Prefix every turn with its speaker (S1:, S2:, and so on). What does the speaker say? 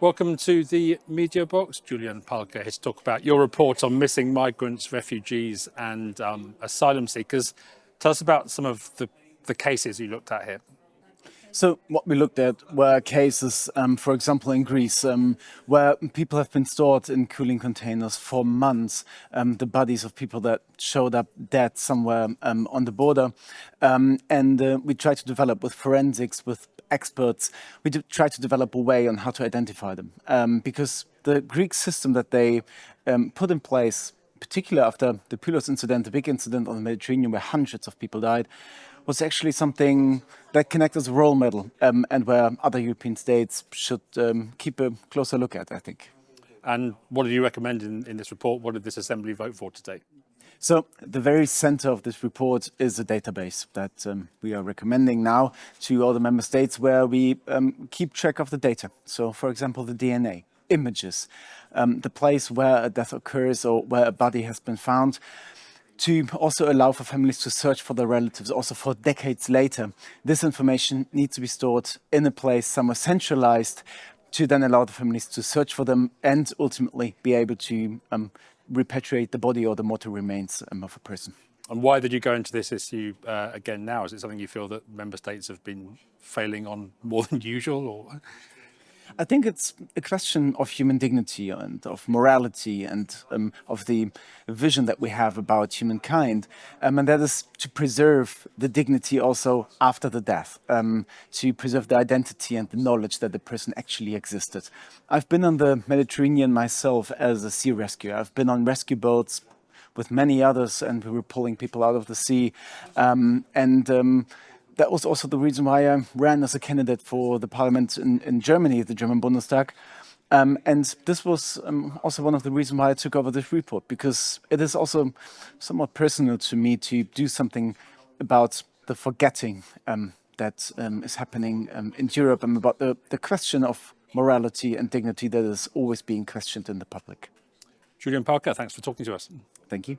S1: Welcome to the MediaBox. Julian Pahlke here to talk about your report on missing migrants, refugees and asylum seekers. Tell us about some of the cases you looked at here.
S2: So what we looked at were cases, for example, in Greece, where people have been stored in cooling containers for months, the bodies of people that showed up dead somewhere on the border. We tried to develop with forensics, with experts, we tried to develop a way on how to identify them. Because the Greek system that they put in place, particularly after the Pylos incident, the big incident on the Mediterranean where hundreds of people died, was actually something that can act as a role model and where other European states should keep a closer look at, I think.
S1: And what did you recommend in this report? What did this Assembly vote for today?
S2: So the very center of this report is a database that we are recommending now to all the member states where we keep track of the data. So, for example, the DNA, images, the place where a death occurs or where a body has been found, to also allow for families to search for their relatives also for decades later. This information needs to be stored in a place somewhere centralized to then allow the families to search for them and ultimately be able to repatriate the body or the mortal remains of a person.
S1: And why did you go into this issue again now? Is it something you feel that member states have been failing on more than usual? Or?
S2: I think it's a question of human dignity and of morality and of the vision that we have about humankind. And that is to preserve the dignity also after the death, to preserve the identity and the knowledge that the person actually existed. I've been on the Mediterranean myself as a sea rescuer. I've been on rescue boats with many others and we were pulling people out of the sea. That was also the reason why I ran as a candidate for the parliament in Germany, the German Bundestag. And this was also one of the reasons why I took over this report, because it is also somewhat personal to me to do something about the forgetting that is happening in Europe and about the question of morality and dignity that is always being questioned in the public.
S1: Julian Pahlke, thanks for talking to us.
S2: Thank you.